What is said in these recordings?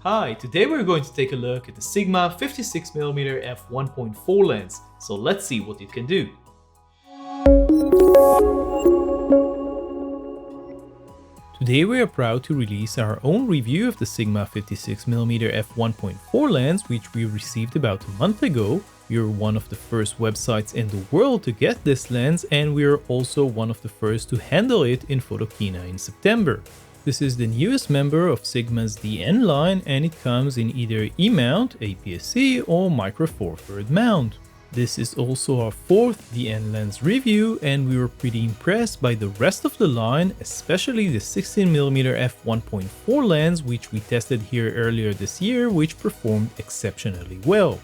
Hi, today we're going to take a look at the Sigma 56mm f1.4 lens, so let's see what it can do. Today we are proud to release our own review of the Sigma 56mm f1.4 lens, which we received about a month ago. We are one of the first websites in the world to get this lens, and we are also one of the first to handle it in Photokina in September. This is the newest member of Sigma's DN line, and it comes in either E-mount, APS-C or Micro Four Thirds mount. This is also our fourth DN lens review, and we were pretty impressed by the rest of the line, especially the 16mm f1.4 lens, which we tested here earlier this year, which performed exceptionally well.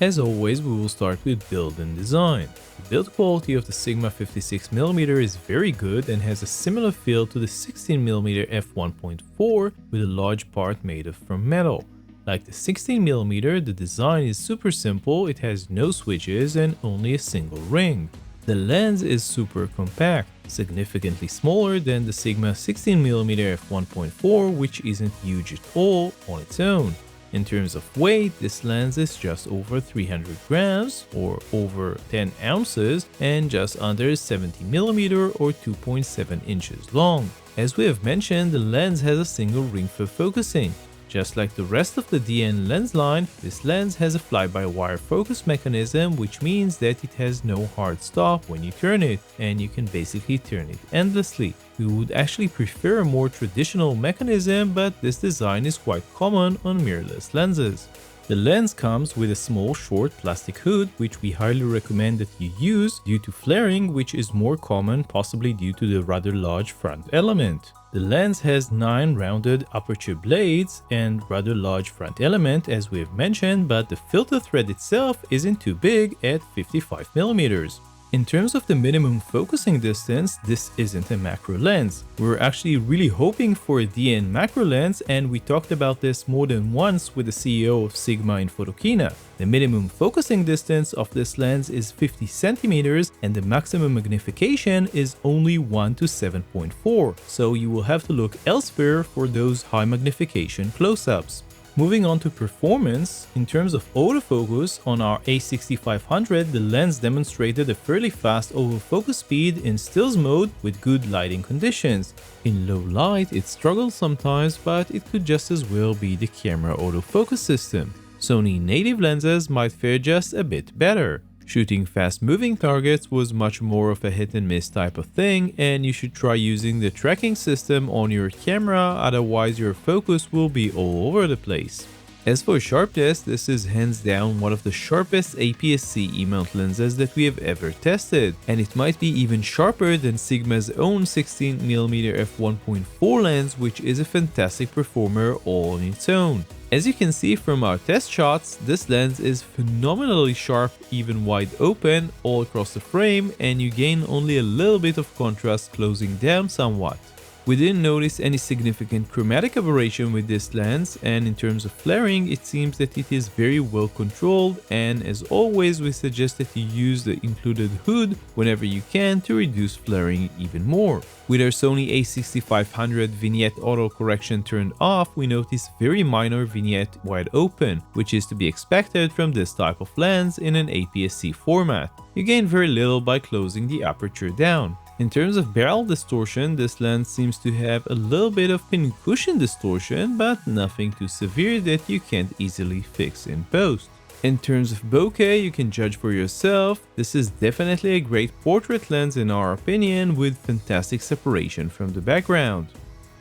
As always, we will start with build and design. The build quality of the Sigma 56mm is very good and has a similar feel to the 16mm f1.4 with a large part made from metal. Like the 16mm, the design is super simple, it has no switches and only a single ring. The lens is super compact, significantly smaller than the Sigma 16mm f1.4, which isn't huge at all on its own. In terms of weight, this lens is just over 300 grams or over 10 ounces and just under 70mm or 2.7 inches long. As we have mentioned, the lens has a single ring for focusing. Just like the rest of the DN lens line, this lens has a fly-by-wire focus mechanism, which means that it has no hard stop when you turn it, and you can basically turn it endlessly. We would actually prefer a more traditional mechanism, but this design is quite common on mirrorless lenses. The lens comes with a small short plastic hood, which we highly recommend that you use due to flaring, which is more common possibly due to the rather large front element. The lens has 9 rounded aperture blades and rather large front element as we have mentioned, but the filter thread itself isn't too big at 55mm. In terms of the minimum focusing distance, this isn't a macro lens. We were actually really hoping for a DN macro lens, and we talked about this more than once with the CEO of Sigma in Photokina. The minimum focusing distance of this lens is 50 centimeters and the maximum magnification is only 1 to 7.4, so you will have to look elsewhere for those high magnification close-ups. Moving on to performance, in terms of autofocus, on our A6500 the lens demonstrated a fairly fast autofocus speed in stills mode with good lighting conditions. In low light it struggles sometimes, but it could just as well be the camera autofocus system. Sony native lenses might fare just a bit better. Shooting fast-moving targets was much more of a hit-and-miss type of thing, and you should try using the tracking system on your camera, otherwise your focus will be all over the place. As for sharpness, this is hands down one of the sharpest APS-C E-mount lenses that we have ever tested, and it might be even sharper than Sigma's own 16mm f1.4 lens, which is a fantastic performer all on its own. As you can see from our test shots, this lens is phenomenally sharp even wide open all across the frame, and you gain only a little bit of contrast closing down somewhat. We didn't notice any significant chromatic aberration with this lens, and in terms of flaring, it seems that it is very well controlled, and as always we suggest that you use the included hood whenever you can to reduce flaring even more. With our Sony A6500 vignette auto correction turned off, we notice very minor vignette wide open, which is to be expected from this type of lens in an APS-C format. You gain very little by closing the aperture down. In terms of barrel distortion, this lens seems to have a little bit of pincushion distortion, but nothing too severe that you can't easily fix in post. In terms of bokeh, you can judge for yourself. This is definitely a great portrait lens in our opinion, with fantastic separation from the background.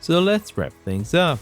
So let's wrap things up.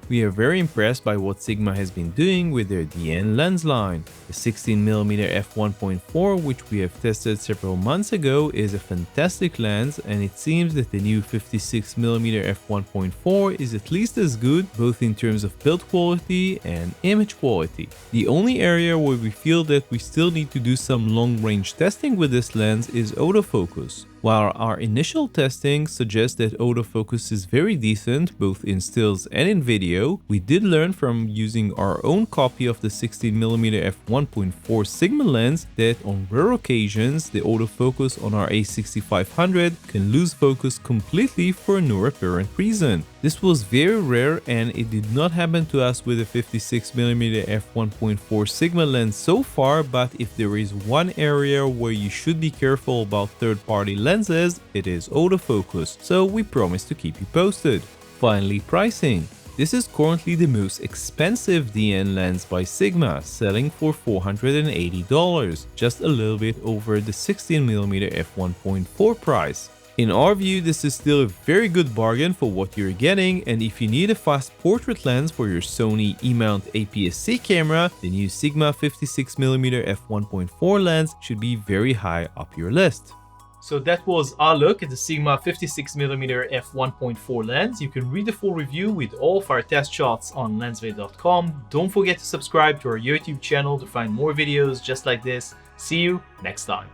We are very impressed by what Sigma has been doing with their DN lens line. The 16mm f1.4, which we have tested several months ago, is a fantastic lens, and it seems that the new 56mm f1.4 is at least as good both in terms of build quality and image quality. The only area where we feel that we still need to do some long-range testing with this lens is autofocus. While our initial testing suggests that autofocus is very decent both in stills and in video, we did learn from using our own copy of the 16mm f1.4 Sigma lens that on rare occasions the autofocus on our A6500 can lose focus completely for no apparent reason. This was very rare and it did not happen to us with a 56mm f1.4 Sigma lens so far, but if there is one area where you should be careful about third-party lenses, it is autofocus, so we promise to keep you posted. Finally, pricing. This is currently the most expensive DN lens by Sigma, selling for $480, just a little bit over the 16mm f1.4 price. In our view, this is still a very good bargain for what you're getting, and if you need a fast portrait lens for your Sony E-mount APS-C camera, the new Sigma 56mm f1.4 lens should be very high up your list. So that was our look at the Sigma 56mm f1.4 lens. You can read the full review with all of our test shots on lensvid.com. Don't forget to subscribe to our YouTube channel to find more videos just like this. See you next time.